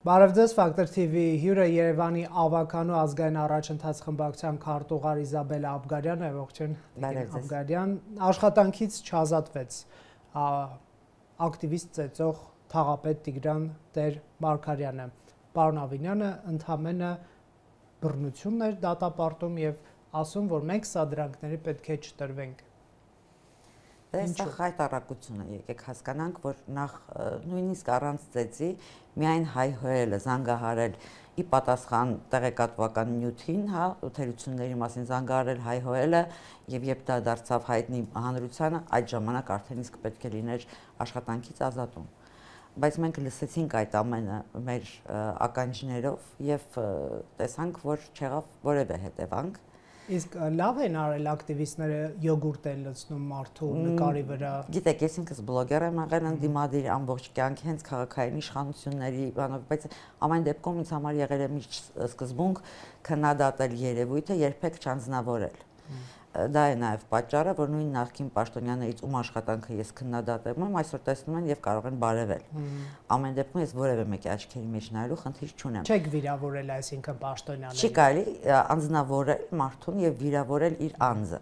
Բարև ձեզ, Factor TV հյուրը Երևանի ավականու ազգային առաջընթաց խմբակցության քարտուղար Իզաբել Աբգարյանը, ողջույն Աբգարյան, աշխատանքից չազատվեց ակտիվիստ ծեծող թաղապետ Տիգրան Տեր-Մարգարյանը։ Պարոն Ավինյանը ընդհանրապես բռնությունն էր դատապարտում եւ ասում, որ մենք սադրանքների պետք է չտրվենք։ Սա խայտարակություն է, եկեք հասկանանք, որ նախ նույնիսկ առանց ծեծի միայն հայհոյելը, զանգահարել ի պատասխան տեղեկատվական նյութին, թերությունների մասին զանգահարել հայհոյելը եւ երբ դա դարձավ հայտնի հանրությանը, այդ ժամանակ արդեն իսկ պետք է լիներ աշխատանքից ազատում։ Բայց մենք լսեցինք այդ ամենը մեր ականջներով եւ տեսանք, որ չեղավ որևէ հետևանք։ Իսկ լավ են արել ակտիվիստները յոգուրտ են լցնում մարդու նկարի վրա։ Գիտեք, ես ինքս բլոգեր եմ եղել ընդդիմադիր ամբողջ կյանքի հենց քաղաքային իշխանությունների բանով, բայց ամեն դեպքում ինձ համար եղել է միշտ սկզբունք քննադատել երևույթը, երբեք չանձնավորել։ Դա է նաև պատճառը, որ նույն նախկին պաշտոնյաներից ում աշխատանքը ես քննադատում եմ, այսօր տեսնում են եւ կարող են բարևել։ Ամեն դեպքում ես որևէ մեկի աչքերի մեջ նայելու խնդիր չունեմ։ Չեք վիրավորել այսինքն պաշտոնյաները։ Չի կարելի անձնավորել մարդուն եւ վիրավորել իր անձը։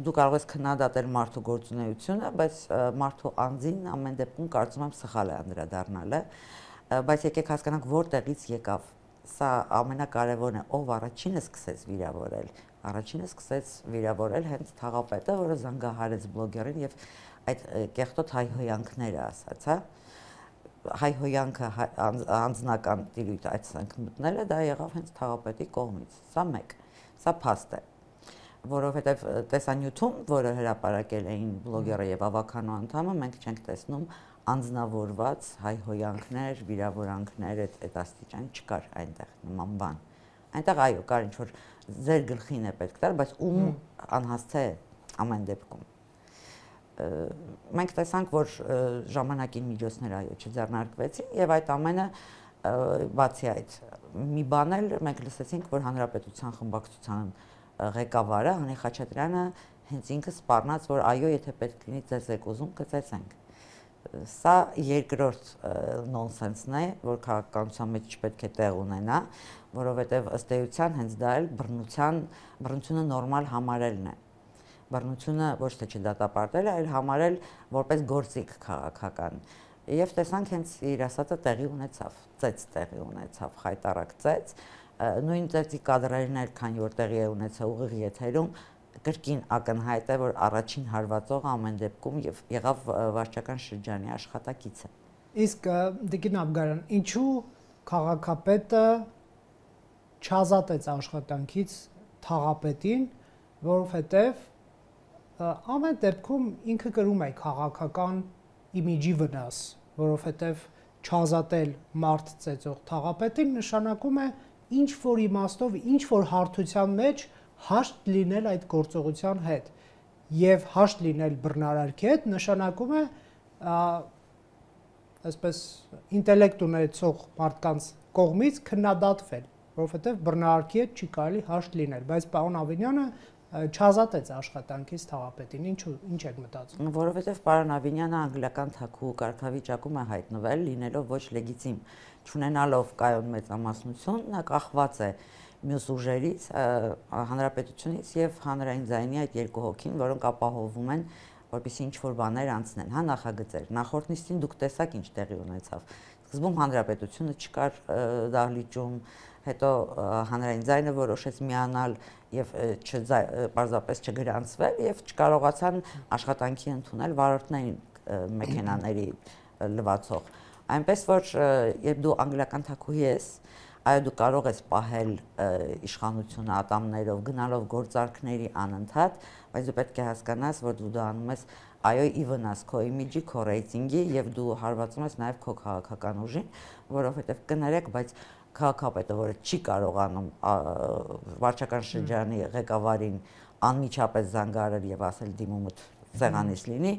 Դու կարող ես քննադատել մարդու գործունեությունը, բայց մարդու անձին ամեն դեպքում կարծում եմ սխալ է անդրադառնալը, բայց եկեք հասկանանք որտեղից եկավ։ Սա ամենակարևորն է, ով առաջինը սկսեց վիրավորել։ Առաջինը սկսեց վիրավորել հենց թաղապետը, որը զանգահարեց բլոգերին եւ այդ կեղտոտ հայհոյանքները ասաց, հա։ Հայհոյանքը անձնական տիրույթ այսինքն մտնելը դա եղավ հենց թաղապետի կողմից։ Սա մեկ, սա փաստ է, որովհետեւ տեսանյութում, որը հրապարակել էին բլոգերը եւ ավականու անդամը, մենք չենք տեսնում անձնավորված հայհոյանքներ, վիրավորանքներ, այդ աստիճան չկար այնտեղ նման բան։ Այնտեղ այո, կար ինչ որ ձեր գլխին է պետք տալ, բայց ում անհասցե ամեն դեպքում։ Մենք տեսանք, որ ժամանակին միջոցներ այո չձեռնարկվեցին եւ այդ ամենը բացի այդ մի բան էլ մենք լսեցինք, որ հանրապետության խմբակցության ղեկավարը Հանի Խաչատրյանը հենց ինքը սպառնաց, որ այո, եթե պետք լինի ձեզ եք ուզում, կծեծենք։ Սա երկրորդ նոնսենսն է, որ քաղաքականության մեջ չպետք է տեղ ունենա, որովհետև ըստ էության հենց դա էլ բռնությունը նորմալ համարելն է։ Բռնությունը ոչ թե չդատապարտել, այլ համարել որպես գործիք քաղաքական։ Եվ տեսանք հենց իր ասածը տեղի ունեցավ, ծեծ տեղի ունեցավ, խայտարակ ծեծ, նույն ծեծի կադրերն էլ քանի որ տեղի է ունեցել ուղիղ եթերում, կրկին ակնհայտ է, որ առաջին հարվածողը ամեն դեպքում եւ եղավ վարչական շրջանի աշխատակիցը։ Իսկ Տիգրան Աբգարյան, ինչու քաղաքապետը չազատեց աշխատանքից թաղապետին, որովհետեւ ամեն դեպքում ինքը կրում է քաղաքական իմիջի վնաս, որովհետեւ չազատել մարդ ծեծող թաղապետին նշանակում է ինչ որ իմաստով, ինչ որ հարթության մեջ հաշտ լինել այդ գործողության հետ եւ հաշտ լինել բռնարարքի հետ նշանակում է այսպես ինտելեկտ ունեցող մարդկանց կողմից քննադատվել, որովհետեւ բռնարարքի հետ չի կարելի հաշտ լինել, բայց պարոն Ավինյանը չազատեց աշխատանքից թաղապետին, ինչ եք մտածում։ Որովհետեւ պարոն Ավինյանը անգլիական թագուհու կարգավիճակում է հայտնվել, լինելով ոչ լեգիտիմ, չունենալով կայուն մեծամասնություն, նա կախված է մյուս ուժերից, հանրապետությունից եւ հանրային ձայնի այդ երկու հոգին, որոնք ապահովում են, որպեսզի ինչ-որ բաներ անցնեն, հա նախագծեր։ Նախորդ նիստին դուք տեսաք ինչ տեղի ունեցավ։ Սկզբում հանրապետությունը չկար դահլիճում, հետո հանրային ձայնը որոշեց միանալ եւ պարզապես չգրանցվել եւ չկարողացան աշխատանքի ընդունել վարորդներին մեքենաների լվացող։ Այնպես որ երբ դու անգլիական թագուհի ես, այո դու կարող ես պահել իշխանությունը ատամներով, գնալով գործարքների անընդհատ, բայց դու պետք է հասկանաս, որ դու դա անում ես այո ի վնաս քո իմիջի, քո ռեյտինգի եւ դու հարվածում ես նաեւ քո քաղաքական ուժին, որովհետեւ կներեք, բայց քաղաքապետը, որը չի կարողանում վարչական շրջանի ղեկավարին անմիջապես զանգահարել եւ ասել դիմումդ սեղանից լինի,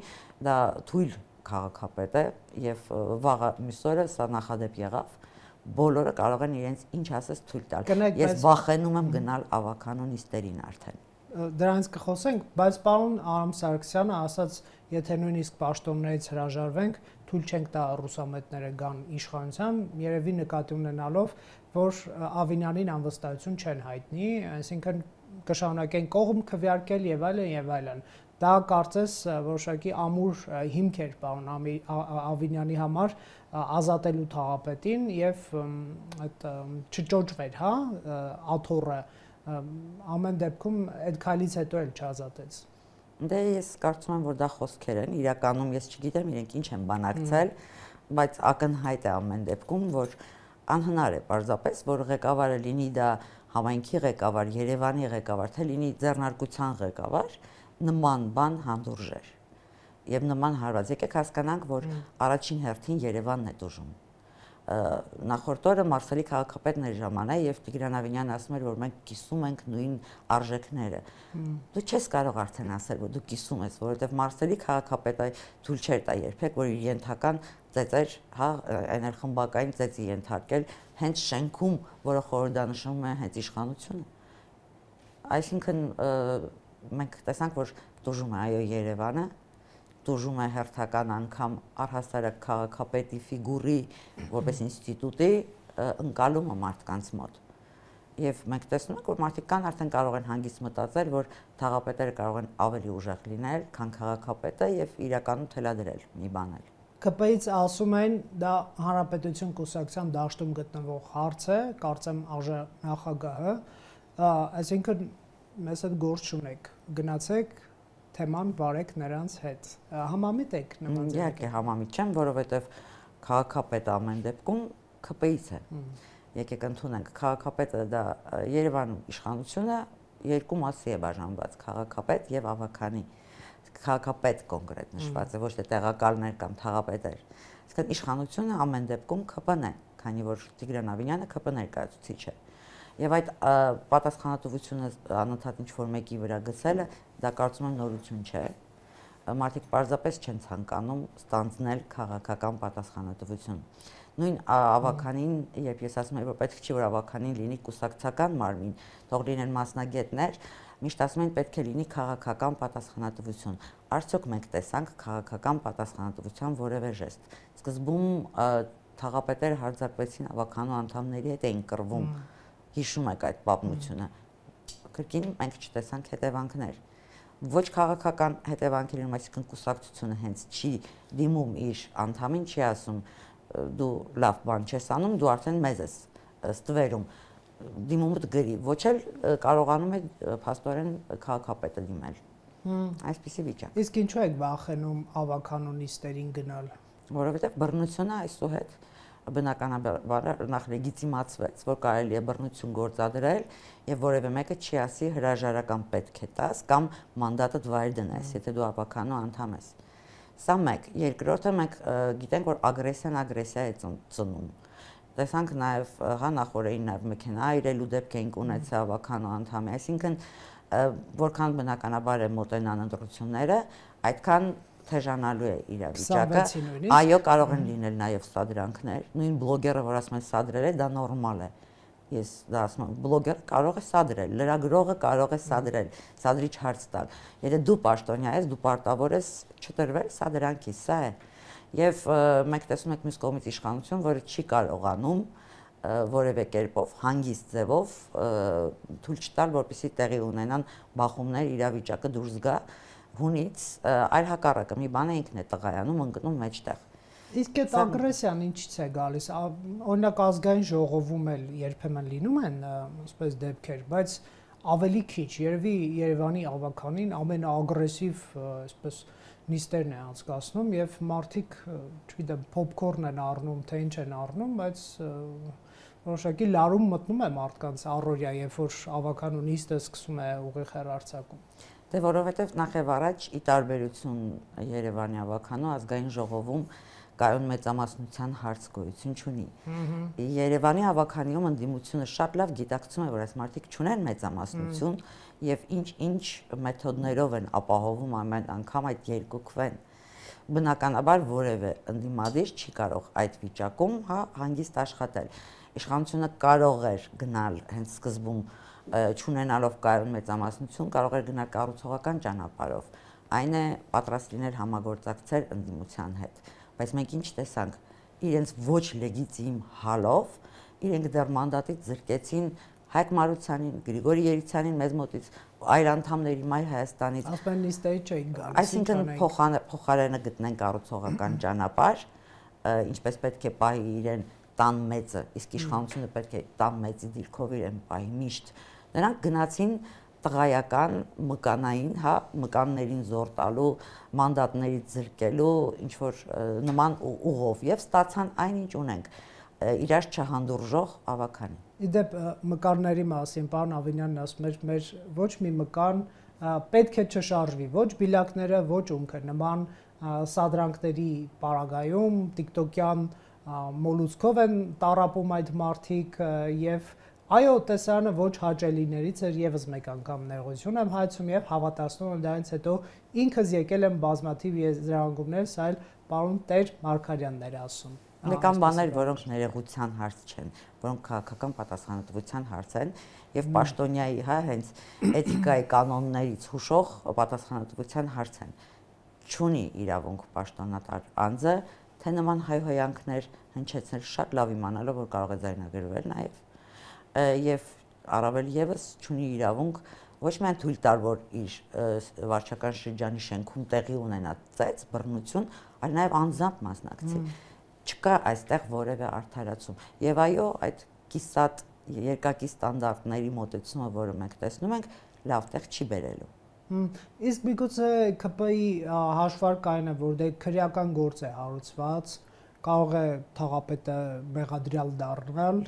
դա թույլ քաղաքապետ է եւ վաղը մյուս օրը սա նախադեպ եղավ։ Բոլորը կարող են իրենց ինչ ասես թույլ տալ։ Ես վախենում եմ գնալ ավականու նիստերին արդեն։ դրանից կխոսենք, բայց պարոն Արամ Սարգսյանը ասաց, եթե նույնիսկ պաշտոններից հրաժարվենք, թույլ չենք տա ռուսամետները գան իշխանության, երևի նկատի ունենալով, որ Ավինյանին անվստահություն չեն հայտնի, այսինքն կշարունակեն կողմ քվեարկել եւ այլն եւ այլն։ Դա կարծես որոշակի ամուր հիմք էր պարոն Ավինյանի համար ազատելու թաղապետին եւ այդ չճոճվեր, հա, աթոռը ամեն դեպքում այդ քայլից հետո էլ չազատեց։ Դե ես կարծում եմ, որ դա խոսքեր են, իրականում ես չգիտեմ իրենք ինչ են բանակցել, բայց ակնհայտ է ամեն դեպքում, որ անհնար է պարզապես, որ ղեկավարը լինի դա համայնքի ղեկավար, Երևանի ղեկավար, թե լինի ձեռնարկության ղեկավար, նման բան հանդուրժեր եւ նման հարված։ Եկեք հասկանանք, որ առաջին հերթին Երևանն է դժում։ Նախորդ օրը Մարսելի քաղաքապետն էր ժամանակ եւ Տիգրան Ավինյանը ասում էր, որ մենք կիսում ենք նույն արժեքները։ Դու չես կարող արդեն ասել, որ դու կիսում ես, որովհետեւ Մարսելի քաղաքապետը թույլ չէր տա երբեք, որ իր ենթական ծեծեր, հա, էներխմբակային ծեծի ենթարկել հենց շենքում, որը խորհրդանշում է հենց իշխանությունը։ Այսինքն մենք տեսանք, որ դժում է այո Երևանը, դժում է հերթական անգամ առհասարակ քաղաքապետի ֆիգուրի որպես ինստիտուտի ընկալումը մարդկանց մոտ։ Եվ մենք տեսնում ենք, որ մարդիկ կան արդեն կարող են հանգիստ մտածել, որ թաղապետերը կարող են ավելի ուժեղ լինել, քան քաղաքապետը եւ իրականում թելադրել մի բան էլ։ ԿՊ-ից ասում են, դա Հանրապետություն կուսակցության դաշտում գտնվող հարց է, կարծեմ նախագահը, այսինքն մեզ հետ գործ չունեք, գնացեք թեման վարեք նրանց հետ։ Համամիտ եք նման ձեռք։ Իհարկե համամիտ չեմ, որովհետև քաղաքապետը ամեն դեպքում ԿՊ-ից է։ Եկեք ընդունենք, քաղաքապետը դա Երևանում իշխանությունը երկու մասի է բաժանված՝ քաղաքապետ եւ ավագանի։ Քաղաքապետ կոնկրետ նշված է, ոչ թե տեղակալներ կամ թաղապետեր։ Այսինքն իշխանությունը ամեն դեպքում ԿՊ-ն է, քանի որ Տիգրան Ավինյանը ԿՊ ներկայացուցիչ է։ Եվ այդ պատասխանատվությունը անընդհատ ինչ-որ մեկի վրա գցելը, դա կարծում եմ նորություն չէ։ Մարդիկ պարզապես չեն ցանկանում ստանձնել քաղաքական պատասխանատվություն։ Նույն ավականին, երբ ես ասում եմ, որ պետք չի որ ավականին լինի կուսակցական մարմին, թող լինեն մասնագետներ, միշտ ասում են պետք է լինի քաղաքական պատասխանատվություն։ Արդյոք մենք տեսանք քաղաքական պատասխանատվության որևէ ժեստ։ Սկզբում թաղապետերը հարձակվեցին ավականու անդամների հետ էին կռվում։ Հիշում եք այդ պատմությունը։ Կրկին մենք չտեսանք հետևանքներ։ Ոչ քաղաքական հետևանքեր լինում, այսինքն կուսակցությունը հենց չի դիմում իր անդամին, չի ասում դու լավ բան չես անում, դու արդեն մեզ ես ստվերում, դիմում գրի, ոչ էլ կարողանում է փաստորեն քաղաքապետը դիմել։ Այսպիսի վիճակ։ Իսկ ինչու եք վախենում ավականոնիստերին գնալ։ Որովհետև բռնությունը այսուհետ բնականաբար նախ լեգիտիմացվեց, որ կարելի է բռնություն գործադրել եւ որևէ մեկը չի ասի հրաժարական պետք է տաս կամ մանդատդ վայր դնես, եթե դու ավականու անդամ ես։ Սա մեկ, երկրորդը մենք գիտենք, որ ագրեսիա է ծնում։ Տեսանք նաեւ հա նախորդին նաեւ մեքենա այրելու դեպք էինք ունեցել ավականու անդամի, այսինքն որքան բնականաբար է մոտենան ընտրությունները, այդքան թեժանալու է իրավիճակը։ Այո, կարող են լինել նաև սադրանքներ։ Նույն բլոգերը, որ ասում են սադրել է, դա նորմալ է։ Ես դա ասում եմ, բլոգերը կարող է սադրել, լրագրողը կարող է սադրել, սադրիչ հարց տալ։ Եթե դու պաշտոնյա ես, դու պարտավոր ես չտրվել սադրանքի, սա է։ Եվ մենք տեսնում ենք մյուս կողմից իշխանություն, որը չի կարողանում որևէ կերպով հանգիստ ձևով թույլ չտալ, որպեսզի տեղի ունենան բախումներ, իրավիճակը դուրս գա հունից, այլ հակառակը մի բան է ինքն է տղայանում, ընկնում մեջտեղ։ Իսկ այդ ագրեսիան ինչից է գալիս։ Օրինակ ազգային ժողովում էլ երբեմն լինում են այսպես դեպքեր, բայց ավելի քիչ, երևի Երևանի ավականին ամենաագրեսիվ այսպես նիստերն է անցկացնում եւ մարդիկ, չգիտեմ, փոփքորն են առնում, թե ինչ են առնում, բայց որոշակի լարում մտնում է մարդկանց առօրյա, երբ որ ավականու նիստը սկսում է ուղիղ հեռարձակում։ Դե որովհետև նախ եւ առաջ ի տարբերություն Երևանի ավականու ազգային ժողովում կայուն մեծամասնության հարց գոյություն չունի։ Երևանի ավականիում ընդդիմությունը շատ լավ գիտակցում է, որ այս մարդիկ չունեն մեծամասնություն եւ ինչ մեթոդներով են ապահովում ամեն անգամ այդ երկուքվեն։ Բնականաբար որևէ ընդդիմադիր չի կարող այդ վիճակում հանգիստ աշխատել։ իշխանությունը կարող էր գնալ հենց սկզբում չունենալով կայուն մեծամասնություն, կարող էր գնալ կառուցողական ճանապարհով։ Այն է պատրաստ լինել համագործակցել ընդդիմության հետ, բայց մենք ինչ տեսանք, իրենց ոչ լեգիտիմ հալով իրենք դեռ մանդատից զրկեցին Հայկ Մարությանին, Գրիգորի Երիցյանին մեզ մոտից, այլ անդամների Մայր Հայաստանից։ Ասպեն նիստեի չէին գալիս։ Այսինքն փոխարենը գտնեն կառուցողական ճանապարհ, ինչպես պետք է պահի իրեն տան մեծը, իսկ իշխանությունը պետք է տան մեծի դիրքով իրեն պահի միշտ։ Նրանք գնացին տղայական մկանային, մկաններին զոր տալու, մանդատներից զրկելու, ինչ որ նման ուղով եւ ստացան այնինչ ունենք, իրար չհանդուրժող ավականին։ Իդեպ մկանների մասին պարոն Ավինյանն ասում էր, մեր ոչ մի մկան պետք է չշարժվի, ոչ բիլակները, ոչ ունքը, նման սադրանքների պարագայում TikTok-յան մոլուցքով են տառապում այդ մարդիկ եւ այո, տեսարանը ոչ հաճելիներից էր եւս մեկ անգամ ներողություն եմ հայցում եւ հավատացնում եմ դրանից հետո ինքս եկել եմ բազմաթիվ եզրահանգումներ, սա էլ պարոն Տեր Մարգարյանն էր ասում։ Կան բաներ, որոնք ներողության հարց չեն, որոնք քաղաքական պատասխանատվության հարց են եւ պաշտոնյայի, հենց էթիկայի կանոններից հուշող պատասխանատվության հարց են։ Չունի իրավունք պաշտոնատար անձը, թե նման հայհոյանքներ հնչեցնել շատ լավ իմանալով, որ կարող է ձայնագրվել նաեւ եւ առավել եւս չունի իրավունք ոչ միայն թույլ տալ, որ իր վարչական շրջանի շենքում տեղի ունենա ծեծ, բռնություն, այլ նաեւ անձամբ մասնակցի։ Չկա այստեղ որևէ արդարացում։ Եվ այո, այդ կիսատ երկակի ստանդարտների մոտեցումը, որը մենք տեսնում ենք, լավ տեղ չի բերելու։ Իսկ միգուցե ԿՊ-ի հաշվարկային է, որ դե քրեական գործ է հարուցված, կարող է թաղապետը մեղադրյալ դառնալ,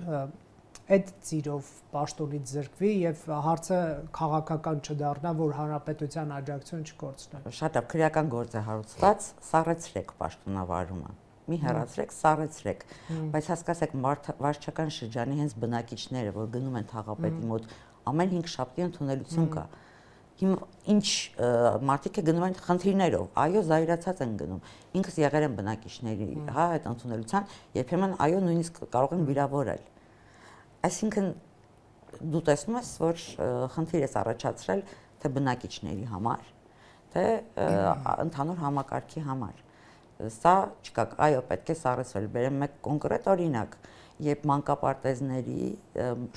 այդ ծիրով պաշտոնից զրկվի եւ հարցը քաղաքական չդառնա, որ հանրապետության աջակցություն չկորցնի։ Շատ լավ, քրեական գործ է հարուցված, սառեցրեք պաշտոնավարումը։ Մի հեռացրեք, սառեցրեք, բայց հասկացեք վարչական շրջանի հենց բնակիչները, որ գնում են թաղապետի մոտ, ամեն 5 շաբթի ընդունելություն կա։ Ինչ մարդիկ գնում են խնդիրներով, այո, զայրացած են գնում։ Ինքս եղել եմ բնակիչների, այդ ընդունելության, երբեմն այո, նույնիսկ կարող են վիրավորել։ Այսինքն դու տեսնում ես, որ խնդիր ես առաջացրել թե բնակիչների համար, թե ընդհանուր համակարգի համար։ Սա չկա, այո, պետք է սառեցվել։ Բերեմ մեկ կոնկրետ օրինակ, երբ մանկապարտեզների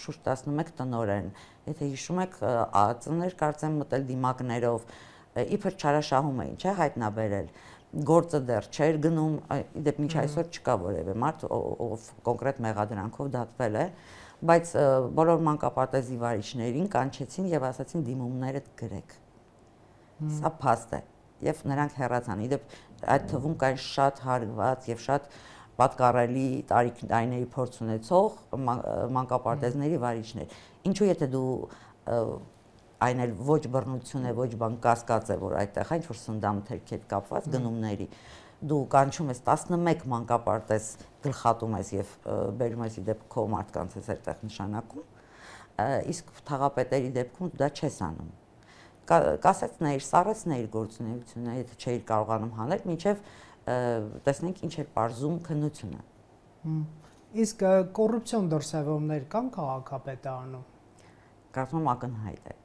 շուրջ 11 տնօրեն, եթե հիշում եք, ԱԱԾ-ներ կարծեմ մտել դիմակներով, իբր չարաշահում էին, չէ, հայտնաբերել։ Գործը դեռ չէր գնում, իդեպ մինչ այսօր չկա որևէ մարդ, ով կոնկրետ մեղադրանքով դատվել է, բայց բոլոր մանկապարտեզի վարիչներին կանչեցին եւ ասացին դիմումներդ գրեք։ Սա փաստ է եւ նրանք հեռացան։ Իդեպ այդ թվում կան շատ հարգված եւ շատ պատկառելի տարիների փորձ ունեցող մանկապարտեզների վարիչներ։ Ինչու եթե դու այն էլ ոչ բռնություն է, ոչ բան կասկած է, որ այդտեղ ինչ որ սնդամթերքի հետ կապված գնումների դու կանչում ես 11 մանկապարտեզ գլխատում ես եւ բերում ես իդեպ քո մարդկանց ես այդտեղ նշանակում, իսկ թաղապետերի դեպքում դա չես անում։ Կասեցնեիր, սառեցնեիր գործունեությունը, եթե չէիր կարողանում հանել, մինչեւ տեսնենք ինչ է պարզում քննությունը։ Իսկ կոռուպցիոն դրսևորումներ կան քաղաքապետարանում։ Կարծում եմ ակնհայտ է։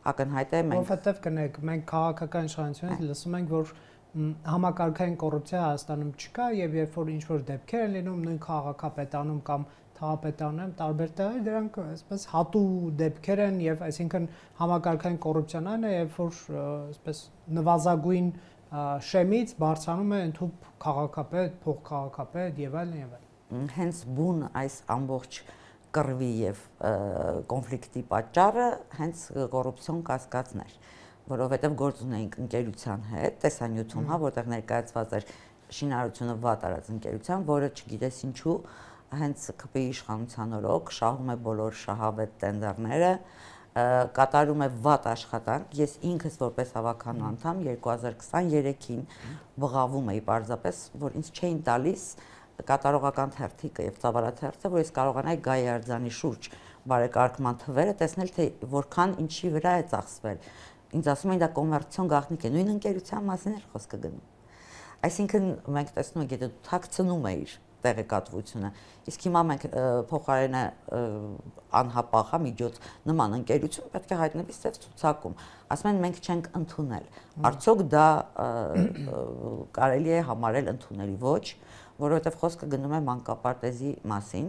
Ակնհայտ է մենք որովհետեւ կնեք, մենք քաղաքական իշխանությունից լսում ենք, որ համակարգային կոռուպցիա Հայաստանում չկա եւ երբ որ ինչ-որ դեպքեր են լինում նույն քաղաքապետարանում կամ թաղապետարանում տարբեր տեղեր դրանք այսպես հատու դեպքեր են եւ այսինքն համակարգային կոռուպցիան այն է երբ որ այսպես նվազագույն շեմից բարձրանում է ընդհանուր քաղաքապետ, փոխքաղաքապետ եւ այլն եւ այլն։ Հենց բուն այս ամբողջ կռվի եւ կոնֆլիկտի պատճառը հենց կոռուպցիոն կասկածն էր, որովհետեւ գործ ունեինք ընկերության հետ, տեսանյութում, որտեղ ներկայացված էր շինարարությունը վատ արած ընկերության, որը չգիտես ինչու հենց ԿՊ-ի իշխանության օրոք շահում է բոլոր շահավետ տենդերները, կատարում է վատ աշխատանք։ Ես ինքս որպես հավաքական անդամ 2023-ին բղավում էի պարզապես, որ ինձ չէին տալիս կատարողական թերթիկը եւ ծավալաթերթը, որ ես կարողանայի Գայի Արձանի շուրջ բարեկարգման թվերը տեսնել, թե որքան ինչի վրա է ծախսվել։ Ինձ ասում էին դա կոմերցիոն գաղտնիք է, նույն ընկերության մասին էր խոսքը գնում։ Այսինքն մենք տեսնում ենք, եթե դու թաքցնում ես տեղեկատվությունը։ Իսկ հիմա մենք փոխարենը անհապաղ միջոց նման ընկերություն պետք է հայտնվի սև ցուցակում։ Ասում են մենք չենք ընդունել։ Արդյոք դա կարելի է համարել ընդունելի ոչ, որովհետև խոսքը գնում է մանկապարտեզի մասին,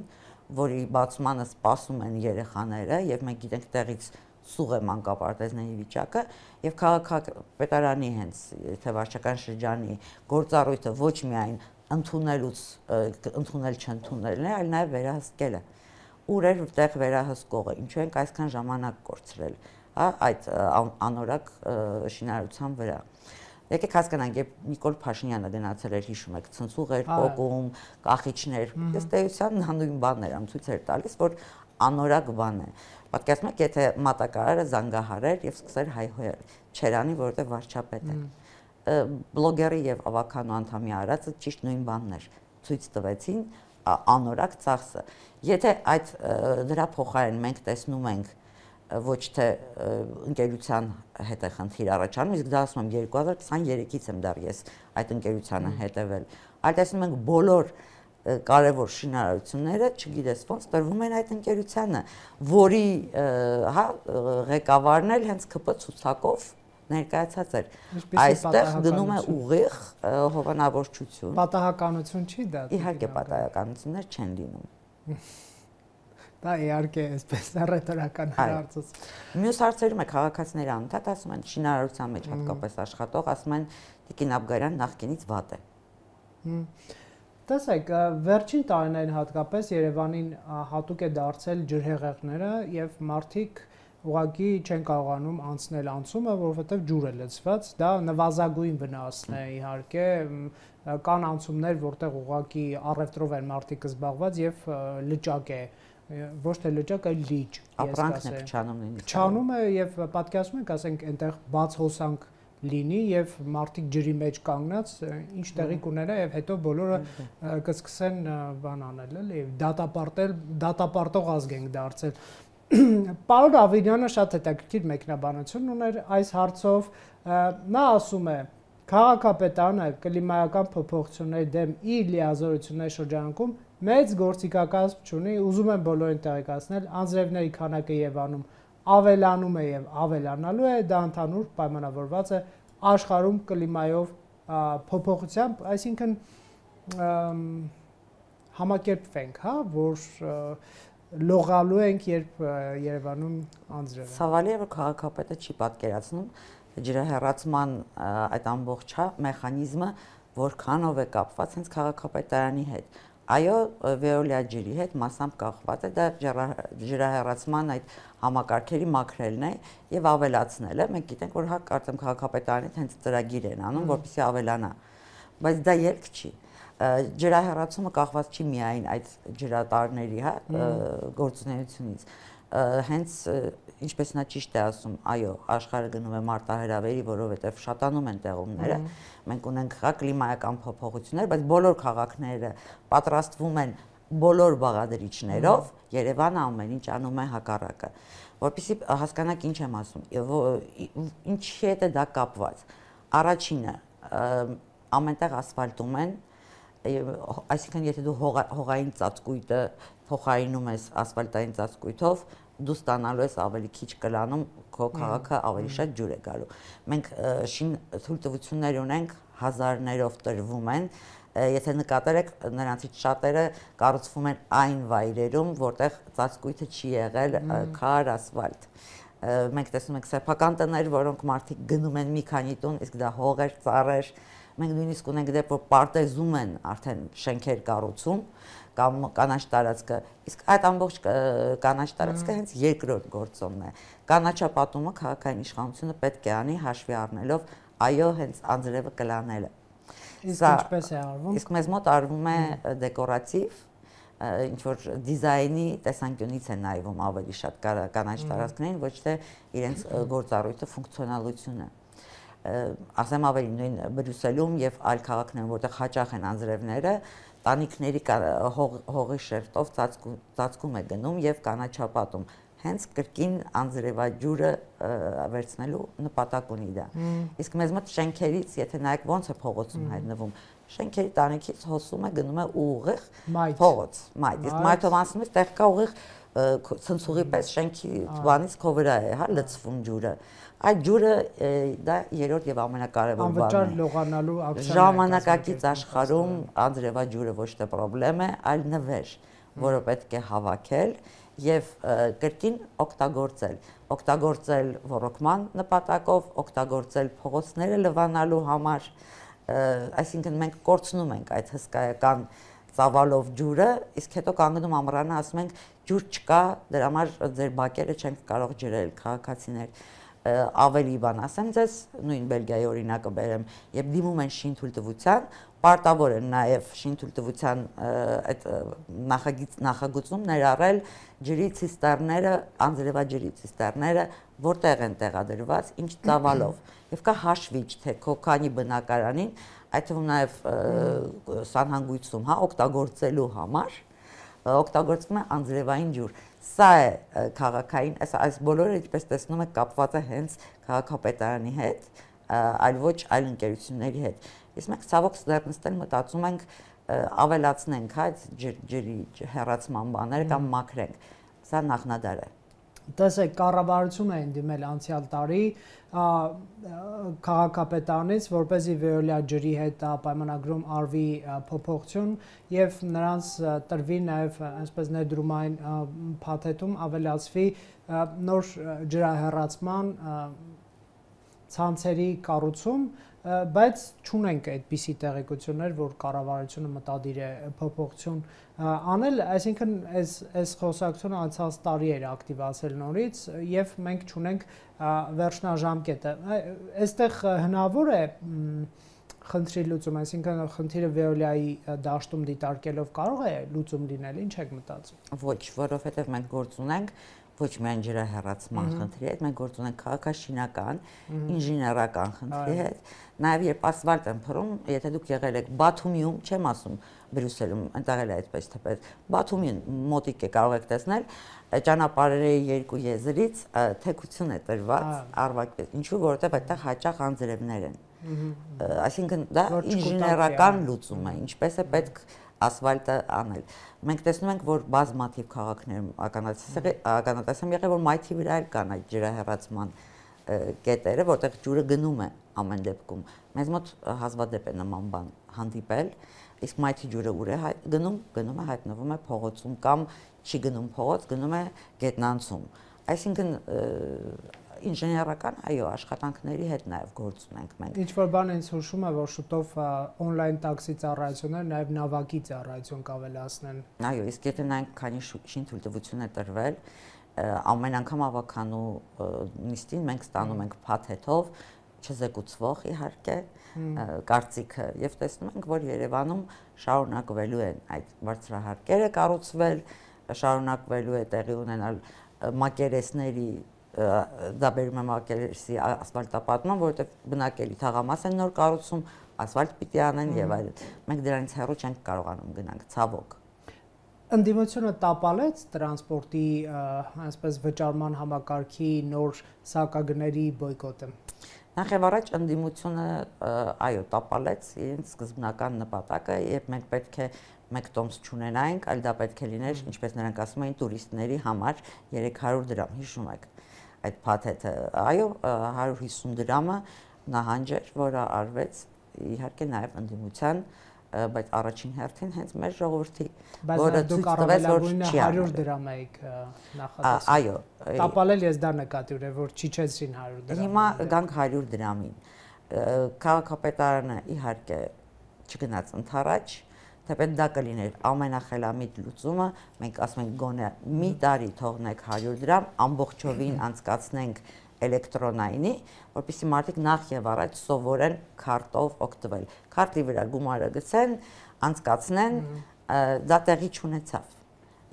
որի բացմանը սպասում են երեխաները եւ մենք գիտենք տեղից սուղ է մանկապարտեզների վիճակը եւ քաղաքապետարանի հենց թե վարչական շրջանի գործառույթը ոչ միայն ընդունել չընդունելն է, այլ նաեւ վերահսկելը։ Ուր էր որտեղ վերահսկողը, ինչու ենք այսքան ժամանակ կորցրել, հա, այդ անորակ շինարարության վրա։ Եկեք հասկանանք, երբ Նիկոլ Փաշինյանը գնացել էր, հիշում եք, ցնցուղ էր պոկում, կախիչներ, ես տեյության նույն բաններ եմ ցույց էր տալիս, որ անորակ բան է։ Պատկերացնում եք, եթե մատակարարը զանգահարեր եւ սկսեր հայհոյել, չերանի, որովհետեւ վարչապետ է։ Բլոգերի եւ ավականու անդամի արածը ճիշտ նույն բանն էր, ցույց տվեցին անորակ ծախսը։ Եթե այդ դրա փոխարեն մենք տեսնում ենք ոչ թե ընկերության հետ է խնդիր առաջանում, իսկ դա ասում եմ 2023-ից եմ դեռ ես այդ ընկերությանը հետևել, այլ տեսնում ենք բոլոր կարևոր շինարարությունները, չգիտես ոնց տրվում են այդ ընկերությանը, որի հա ղեկավարն էլ հենց ԿՊ ցուցակով ներկայացած էր։ Այստեղ գնում է ուղիղ հովանավորչություն։ Պատահականություն չի դա։ Իհարկե պատահականություններ չեն լինում։ Դա իհարկե այսպես ռետորական հարցս։ Մյուս հարցերում է քաղաքացիները անդադ ասում են շինարարության մեջ հատկապես աշխատող, ասում են Տիկին Աբգարյան նախկինից վատ է։ Տեսեք, վերջին տարիներին հատկապես Երևանին հատուկ է դարձել ջրհեղեղները եւ մարդիկ ուղղակի չեն կարողանում անցնել անցումը, որովհետեւ ջուր է լցված, դա նվազագույն վնասն է իհարկե, կան անցումներ, որտեղ ուղղակի առևտրով են մարդիկ զբաղված եւ լճակ է, ոչ թե լճակ, այլ լիճ, ես կասեմ։ Փչանում է։ Փչանում է եւ պատկերացնում եք, ասենք, այնտեղ բաց հոսանք լինի եւ մարդիկ ջրի մեջ կանգնած ինչ տեղի կուներա եւ հետո բոլորը կսկսեն բան անել, էլի, դատապարտող ազգ ենք դարձել։ Պարոն Ավինյանը շատ հետաքրքիր մեկնաբանություն ուներ այս հարցով, նա ասում է քաղաքապետարանը կլիմայական փոփոխությունների դեմ իր լիազորությունների շրջանակում մեծ գործիքակազմ չունի, ուզում են բոլորին տեղեկացնել, անձրևների քանակը Երևանում ավելանում է եւ ավելանալու է, դա ընդհանուր պայմանավորված է աշխարհում կլիմայով փոփոխությամբ, այսինքն համակերպվենք, հա, որ լողալու ենք, երբ Երևանում անձրև է։ Ցավալի է, որ քաղաքապետը չի պատկերացնում ջրահեռացման այդ ամբողջ մեխանիզմը որքանով է կապված հենց քաղաքապետարանի հետ։ Այո, Veolia ջրի հետ մասամբ կախված է, դա ջրահեռացման այդ համակարգերի մաքրելն է եւ ավելացնելը։ Մենք գիտենք, որ հա կարծեմ քաղաքապետարանից հենց ծրագիր են անում, որպեսզի ավելանա։ Բայց դա ելք չի։ Ջրահեռացումը կախված չի միայն այդ ջրատարների, հա, գործունեությունից։ Հենց ինչպես նա ճիշտ է ասում, այո, աշխարհը գնում է մարտահրավերի, որովհետև շատանում են տեղումները։ Մենք ունենք կլիմայական փոփոխություններ, բայց բոլոր քաղաքները պատրաստվում են բոլոր բաղադրիչներով, Երևանը ամեն ինչ անում է հակառակը։ Որպեսզի հասկանաք ինչ եմ ասում, ինչի հետ է դա կապված։ Առաջինը, ամենտեղ ասֆալտում են, այսինքն եթե դու հողային ծածկույթը փոխարինում ես ասֆալտային ծածկույթով, դու ստանալու ես ավելի քիչ կլանում, քո քաղաքը ավելի շատ ջուր է գալու։ Մենք թույլտվություններ ունենք, հազարներով տրվում են, եթե նկատել եք, նրանցից շատերը կառուցվում են այն վայրերում, որտեղ ծածկույթը չի եղել քար, ասֆալտ։ Մենք տեսնում ենք սեփական տներ, որոնք մարդիկ գնում են մի քանի տուն, իսկ դա հող էր, ծառ էր։ Մենք նույնիսկ ունենք դեպք, որ պարտեզում են արդեն շենքեր կառուցում կամ կանաչ տարածքը, իսկ այդ ամբողջ կանաչ տարածքը հենց երկրորդ գործոնն է։ Կանաչապատումը քաղաքային իշխանությունը պետք է անի հաշվի առնելով այո հենց անձրևը կլանելը։ Իսկ ինչպես է արվում։ Իսկ մեզ մոտ արվում է դեկորատիվ, ինչ որ դիզայնի տեսանկյունից է նայվում ավելի շատ կանաչ տարածքներին, ոչ թե իրենց գործառույթը, ֆունկցիոնալությունը։ Ասեմ ավելի նույն Բրյուսելում եւ այլ քաղաքներում, որտեղ հաճախ են անձրևները, տանիքների հողի շերտով ծածկում է գնում եւ կանաչապատում։ հենց կրկին անձրևաջուրը վերցնելու նպատակ ունի դա։ Իսկ մեզ մոտ շենքերից, եթե նայեք ոնց է փողոցում հայտնվում, շենքերի տանիքից հոսում է գնում է ուղիղ փողոց, մայթ։ Իսկ մայթով անցնում ես, տեղ կա ուղիղ ցնցուղի պես շենքի բանից քո վրա է, հա, լցվում ջուրը։ Այդ ջուրը դա երրորդ եւ ամենակարևոր բանն է։ Անվճար լողանալու ակցիա։ Ժամանակակից աշխարհում անձրևաջուրը ոչ թե խնդրեմ է, այլ նվեր, որը պետք է հավաքել եւ կրկին օգտագործել ռոռոկման նպատակով, օգտագործել փողոցները լվանալու համար, այսինքն մենք կորցնում ենք այդ հսկայական ծավալով ջուրը, իսկ հետո կանգնում ամռանը ասում ենք ջուր չկա, դրա համար ձեր բակերը չենք կարող ջրել, քաղաքացիներ։ Ավելի բան ասեմ ձեզ, նույն Բելգիայի օրինակը բերեմ, երբ դիմում են շինթույլտվության, պարտավոր են նաև շինթույլտվության այդ նախագծում ներառել ջրի ցիստերները, անձրևաջրի ցիստերները, որտեղ են տեղադրված, ինչ ծավալով։ Եվ կա հաշվիչ, թե քո քանի բնակարանին, այդ թվում նաև սանհանգույցում, հա, օգտագործելու համար օգտագործվում է անձրևային ջուր։ Սա է քաղաքային, այս բոլորը ինչպես տեսնում եք կապված է հենց քաղաքապետարանի հետ, այլ ոչ այլ ընկերությունների հետ։ Իսկ մենք ցավոք սերտ մտածում ենք ավելացնենք այդ ջրի հեռացման բաները կամ մաքրենք։ Սա նախնադար է։ Տեսեք, կառավարություն էին դիմել անցյալ տարի քաղաքապետարանից, որպեսզի Veolia ջրի հետ պայմանագրում արվի փոփոխություն եւ նրանց տրվի նաեւ այսպես ներդրումային փաթեթում ավելացվի նոր ջրահեռացման ցանցերի կառուցում, բայց չունենք այդպիսի տեղեկություններ, որ կառավարությունը մտադիր է փոփոխություն անել, այսինքն այս խոսակցությունը անցած տարի էր ակտիվացել նորից եւ մենք չունենք վերջնաժամկետը։ Այստեղ հնարավոր է խնդրի լուծում, այսինքն խնդիրը Veolia-ի դաշտում դիտարկելով կարող է լուծում լինել, ինչ եք մտածում։ Ոչ, որովհետեւ մենք գործ ունենք ոչ միայն ջրահեռացման խնդրի հետ, մենք գործ ունենք քաղաքաշինական, ինժեներական խնդրի հետ, նաև երբ ասֆալտ են փռում, եթե դուք եղել եք Բաթումիում, չեմ ասում Բրյուսելում, այնտեղ էլ է այդպես թեպետ, Բաթումին մոտիկ է կարող եք տեսնել, ճանապարհերի երկու եզրից թեքություն է տրված, արվակպես, ինչու որովհետև այդտեղ հաճախ անձրևներ են։ Այսինքն դա ինժեներական լուծում է, ինչպես է պետք ասֆալտը անել։ Մենք տեսնում ենք, որ բազմաթիվ քաղաքներում ականատես եմ եղել, որ մայթի վրա էլ կան այդ ջրահեռացման կետերը, որտեղ ջուրը գնում է ամեն դեպքում։ Մեզ մոտ հազվադեպ է նման բան հանդիպել, իսկ մայթի ջուրը ուր է գնում է հայտնվում է փողոցում կամ չի գնում փողոց, գնում է գետնանցում։ Այսինքն ինժեներական, այո, աշխատանքների հետ նաև գործ ունենք մենք։ Ինչ որ բան ինձ հուշում է, որ շուտով on-line տաքսի ծառայությունները նաև նավակի ծառայություն կավելացնեն։ Այո, իսկ եթե նայենք քանի շինթույլտվություն է տրվել, ամեն անգամ ավականու նիստին մենք ստանում ենք փաթեթով, չզեկուցվող իհարկե, կարծիքը եւ տեսնում ենք, որ Երևանում շարունակվելու են այդ բարձրահարկերը կառուցվել, շարունակվելու է տեղի ունենալ մակերեսների դա բերում է մակերեսի ասֆալտապատման, որովհետև բնակելի թաղամաս են նոր կառուցում, ասֆալտ պիտի անեն եւ այլն։ Մենք դրանից հեռու չենք կարողանում գնանք, ցավոք։ Ընդդիմությունը տապալեց տրանսպորտի, այսպես վճարման համակարգի նոր սակագների բոյկոտը։ Նախ եւ առաջ ընդդիմությունը այո, տապալեց իրենց սկզբնական նպատակը, երբ մենք պետք է մեկ տոմս չունենայինք, այլ դա պետք է լիներ, ինչպես նրանք ասում էին, տուրիստների համար 300 դրամ, հիշում եք այդ փաթեթը։ Այո, 150 դրամը նահանջ էր, որը արվեց իհարկե նաև ընդդիմության, բայց առաջին հերթին հենց մեր ժողովրդի, որը ցույց տվեց, որ չի 100 դրամ եք նախատեսում։ Այո, տապալել ես դա նկատի ունեմ, որ չիջեցրին 100 դրամ։ Հիմա գանք 100 դրամին։ Քաղաքապետարանը իհարկե չգնաց ընդառաջ, թեպետ դա կլիներ ամենախելամիտ լուծումը, մենք ասում ենք գոնե մի տարի թողնենք 100 դրամ, ամբողջովին անցկացնենք էլեկտրոնայինի, որպեսզի մարդիկ նախ եւ առաջ սովորեն քարտով օգտվել։ Քարտի վրա գումարը գցեն, անցկացնեն, դա տեղի չունեցավ։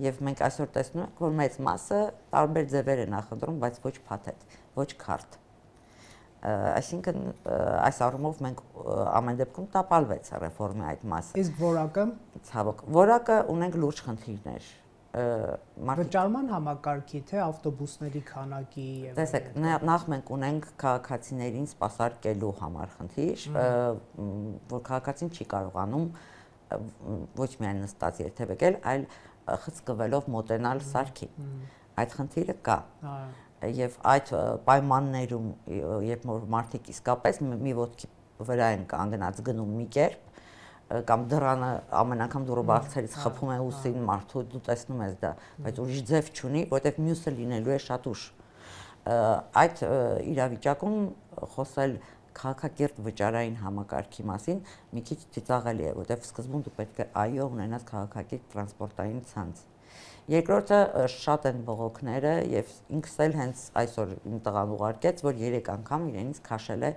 Եվ մենք այսօր տեսնում ենք, որ մեծ մասը տարբեր ձևեր է նախընտրում, բայց ոչ փաթեթ, ոչ քարտ։ Այսինքն այս առումով մենք ամեն դեպքում տապալվեց ռեֆորմի այդ մասը։ Իսկ որակը։ Ցավոք, որակը ունենք լուրջ խնդիրներ։ վճարման համակարգի թե ավտոբուսների քանակի եւ տեսեք, նախ մենք ունենք քաղաքացիներին սպասարկելու համար խնդիր, որ քաղաքացին չի կարողանում ոչ միայն նստած երթևեկել, այլ խցկվելով մոտենալ սարքին։ Այդ խնդիրը կա։ Եվ այդ պայմաններում, երբ որ մարդիկ իսկապես մի ոտքի վրա են կանգնած գնում մի կերպ, կամ դռանը ամեն անգամ դուրը բարձրից խփում է ուսին մարդու, դու տեսնում ես դա, բայց ուրիշ ձև չունի, որտեղ մյուսը լինելու է շատ ուշ։ Այդ իրավիճակում խոսել քաղաքակիրթ վճարային համակարգի մասին մի քիչ ծիծաղելի է, որտեղ սկզբում դու պետք է այո ունենաս քաղաքակիրթ տրանսպորտային ցանց։ Երկրորդը շատ են բողոքները եւ ինքս էլ հենց այսօր իմ տղան ուղարկեց, որ 3 անգամ իրենից քաշել է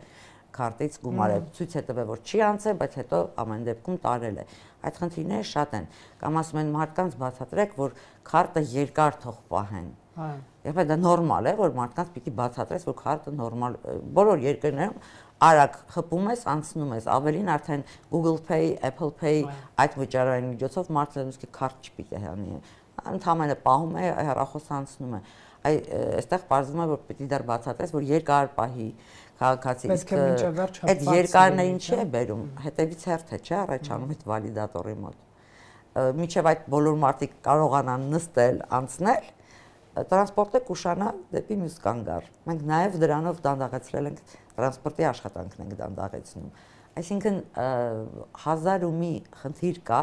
քարտից գումարը, ցույց է տվել, որ չի անցել, բայց հետո ամեն դեպքում տարել է։ Այդ խնդիրները շատ են։ Կամ ասում են մարդկանց բացատրեք, որ քարտը երկար թող պահեն։ Եվ դա նորմալ է, որ մարդկանց պիտի բացատրես, որ քարտը նորմալ, բոլոր երկրներում արագ խփում ես, անցնում ես, ավելին արդեն Google Pay, Apple Pay այդ վճարային միջոցով մարդը ուստի քարտ չպիտի հանի։ Ընդհանրապես պահում է, հեռախոսը անցնում է։ Այստեղ պարզվում է, որ պիտի դեռ բացատրես, որ երկար պահի քաղաքացի, իսկ այդ երկարներին չի բերում, հետևից հերթ է, չէ, առաջանում այդ վալիդատորի մոտ։ Մինչև այդ բոլոր մարդիկ կարողանան նստել, անցնել, տրանսպորտը կուշանա դեպի մյուս կանգառ։ Մենք նաև դրանով դանդաղեցրել ենք տրանսպորտի աշխատանքն ենք դանդաղեցնում։ Այսինքն 1000 ու մի խնդիր կա,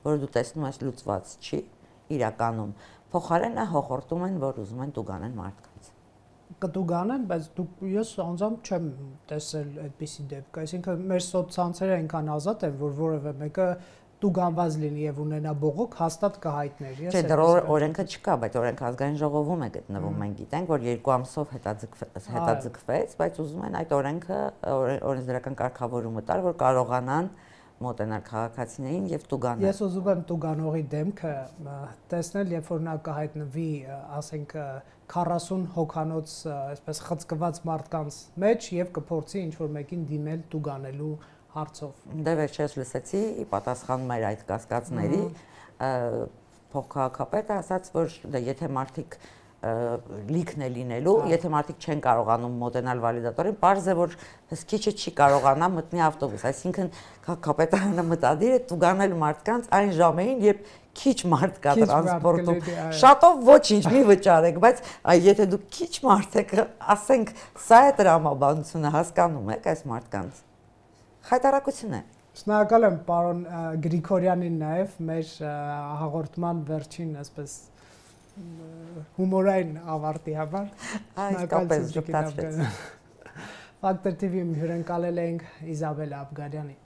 որ դու տեսնում ես լուծված չի իրականում։ Փոխարենը հոխորտում են, որ ուզում են տուգանեն մարդկանց։ Կտուգանեն, բայց ես անձամբ չեմ տեսել այդպիսի դեպք։ Այսինքն մեր սոցցանցերը այնքան ազատ են, որ որևէ մեկը տուգանված լինի եւ ունենա բողոք, հաստատ կհայտներ։ Չէ, դեռ օրենքը չկա, բայց օրենք ազգային ժողովում է գտնվում, մենք գիտենք, որ 2 ամսով հետաձգվեց, բայց ուզում են այդ օրենքը օրենսդրական կարգավորումը տալ, որ կարողանան մոտենալ քաղաքացիներին եւ տուգանել։ Ես ուզում եմ տուգանողի դեմքը տեսնել, երբ որ նա կհայտնվի, ասենք 40 հոգանոց, այսպես խցկված մարդկանց մեջ եւ կփորձի ինչ որ մեկին դիմել տուգանելու հարցով։ Դե վերջերս լսեցի, պատասխանում էր այդ կասկածների, փոխքաղաքապետը ասաց, որ եթե մարդիկ լիքն է լինելու, եթե մարդիկ չեն կարողանում մոտենալ վալիդատորին, պարզ է, որ քիչը չի կարողանա մտնի ավտոբուս, այսինքն քաղաքապետարանը մտադիր է տուգանել մարդկանց այն ժամերին, երբ քիչ մարդ կա տրանսպորտում, շատով ոչինչ մի վճարեք, բայց եթե դուք քիչ մարդ եք, ասենք, սա է տրամաբանությունը, հասկանում եք այս մարդկանց, խայտարակություն է։ Շնորհակալ եմ պարոն Գրիգորյանին նաև մեր հաղորդման վերջին, այսպես հումորային ավարտի համար։ Այսպես ժպտացրեց։ Factor TV-ում հյուրընկալել ենք Իզաբելլա Աբգարյանին։